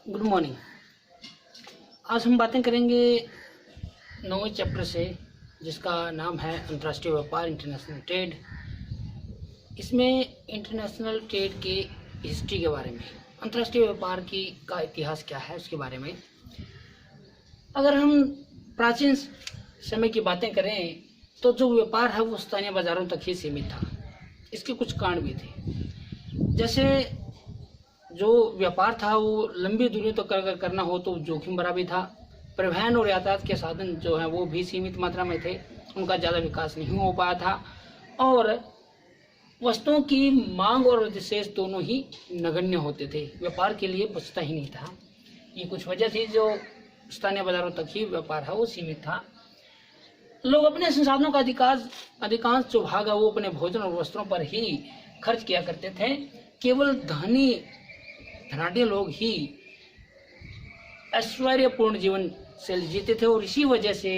Good morning. आज हम बातें करेंगे 9वें चैप्टर से, जिसका नाम है अंतर्राष्ट्रीय व्यापार, इंटरनेशनल ट्रेड। इसमें इंटरनेशनल ट्रेड की हिस्ट्री के बारे में, अंतर्राष्ट्रीय व्यापार का इतिहास क्या है उसके बारे में। अगर हम प्राचीन समय की बातें करें तो जो व्यापार है वो स्थानीय बाजारों तक ही सीमित था। इसके कुछ कारण भी थे, जैसे जो व्यापार था वो लंबी दूरी तक अगर करना हो तो जोखिम भरा भी था। परिवहन और यातायात के साधन जो हैं वो भी सीमित मात्रा में थे, उनका ज़्यादा विकास नहीं हो पाया था। और वस्तुओं की मांग और विशेष दोनों ही नगण्य होते थे, व्यापार के लिए बचता ही नहीं था। ये कुछ वजह थी जो स्थानीय बाजारों तक ही व्यापार है वो सीमित था। लोग अपने संसाधनों का अधिकांश जो भाग है वो अपने भोजन और वस्त्रों पर ही खर्च किया करते थे। केवल धनाढ्य लोग ही ऐश्वर्यपूर्ण जीवन शैली जीते थे और इसी वजह से,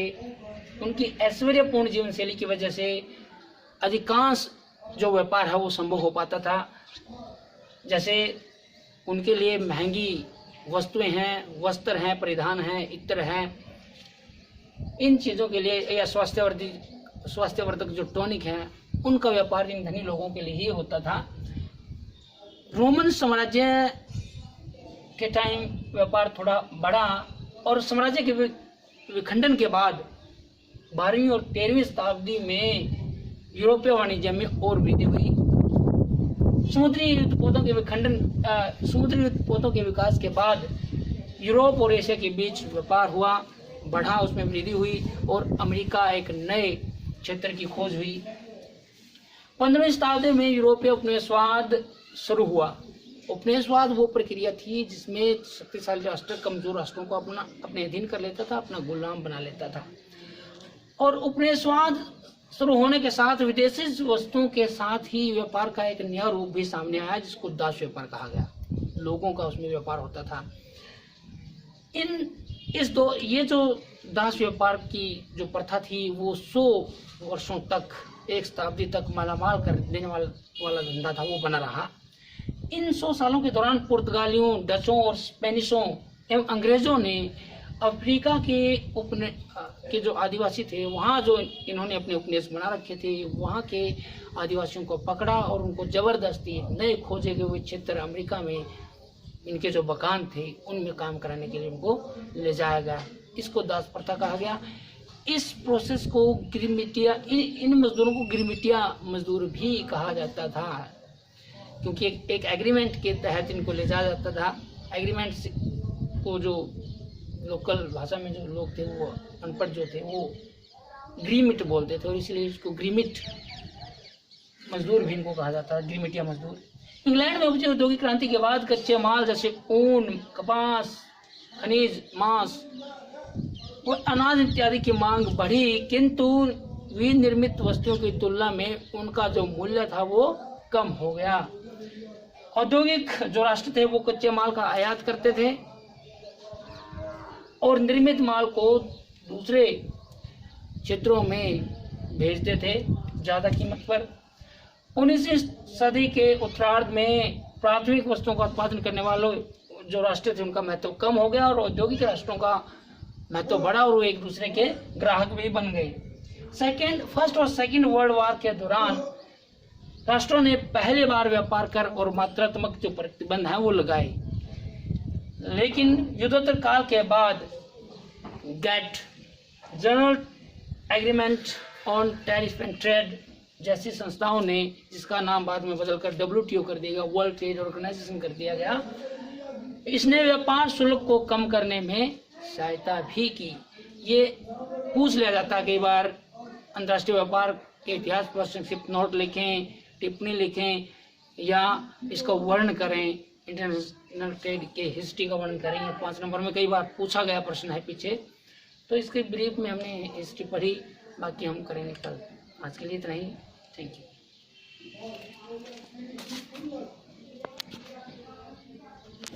उनकी ऐश्वर्यपूर्ण जीवन शैली की वजह से अधिकांश जो व्यापार है वो संभव हो पाता था। जैसे उनके लिए महंगी वस्तुएं हैं, वस्त्र हैं, परिधान हैं, इत्र हैं, इन चीज़ों के लिए, या स्वास्थ्यवर्धक जो टॉनिक हैं, उनका व्यापार इन धनी लोगों के लिए ही होता था। रोमन साम्राज्य के टाइम व्यापार थोड़ा बढ़ा और साम्राज्य के विखंडन के बाद 12वीं और 13वीं शताब्दी में यूरोपीय वाणिज्य में और वृद्धि हुई। समुद्री पोतों के विकास के बाद यूरोप और एशिया के बीच व्यापार हुआ, बढ़ा, उसमें वृद्धि हुई और अमेरिका एक नए क्षेत्र की खोज हुई। 15वीं शताब्दी में यूरोपीय उपनिवेशवाद शुरू हुआ। उपनिवेशवाद वो प्रक्रिया थी जिसमें शक्तिशाली राष्ट्र कमजोर राष्ट्रों को अपने अधीन कर लेता था, अपना गुलाम बना लेता था। और उपनिवेशवाद शुरू होने के साथ विदेशी वस्तुओं के साथ ही व्यापार का एक नया रूप भी सामने आया, जिसको दास व्यापार कहा गया। लोगों का उसमें व्यापार होता था। ये जो दास व्यापार की जो प्रथा थी वो 100 वर्षों तक, एक शताब्दी तक मालामाल कर देने वाला धंधा था, वो बना रहा। इन 100 सालों के दौरान पुर्तगालियों, डचों और स्पेनिशों एवं अंग्रेजों ने अफ्रीका के जो आदिवासी थे, वहाँ जो इन्होंने अपने उपनिवेश बना रखे थे, वहाँ के आदिवासियों को पकड़ा और उनको जबरदस्ती नए खोजे गए हुए क्षेत्र अमेरिका में, इनके जो बगान थे उनमें काम कराने के लिए उनको ले जाया गया। इसको दास प्रथा कहा गया। इस प्रोसेस को गिरमिटिया, इन मजदूरों को गिरमिटिया मजदूर भी कहा जाता था, क्योंकि एक एग्रीमेंट के तहत इनको ले जाया जाता था। एग्रीमेंट को जो लोकल भाषा में जो लोग थे, वो अनपढ़ जो थे, वो ग्रीमिट बोलते थे और इसलिए इसको ग्रीमिट मजदूर भी इनको कहा जाता है, ग्रीमिटिया मजदूर। इंग्लैंड में उपजी औद्योगिक क्रांति के बाद कच्चे माल जैसे ऊन, कपास, खनिज, मांस और अनाज इत्यादि की मांग बढ़ी, किंतु विनिर्मित वस्तुओं की तुलना में उनका जो मूल्य था वो कम हो गया। औद्योगिक जो राष्ट्र थे वो कच्चे माल का आयात करते थे और निर्मित माल को दूसरे क्षेत्रों में भेजते थे ज़्यादा कीमत पर। 19वीं सदी के उत्तरार्ध में प्राथमिक वस्तुओं का उत्पादन करने वाले जो राष्ट्र थे उनका महत्व कम हो गया और औद्योगिक राष्ट्रों का महत्व बढ़ा और वो एक दूसरे के ग्राहक भी बन गए। फर्स्ट और सेकंड वर्ल्ड वॉर के दौरान राष्ट्रों ने पहली बार व्यापार कर और मात्रात्मक जो प्रतिबंध है वो लगाए, लेकिन युद्धोत्तर काल के बाद GATT, general agreement on tariff and trade जैसी संस्थाओं ने, जिसका नाम बाद में बदलकर WTO कर दिया गया, वर्ल्ड ट्रेड ऑर्गेनाइजेशन कर दिया गया, इसने व्यापार शुल्क को कम करने में सहायता भी की। ये पूछ लिया जाता है कई बार, अंतर्राष्ट्रीय व्यापार के इतिहास पर संक्षिप्त नोट लिखें, टिप्पणी लिखें या इसका वर्णन करें, इंटरनेशनल ट्रेड के हिस्ट्री का वर्णन करें। 5 नंबर में कई बार पूछा गया प्रश्न है पीछे, तो इसके ब्रीफ में हमने हिस्ट्री पढ़ी, बाकी हम करेंगे कल। आज के लिए इतना ही। Thank you.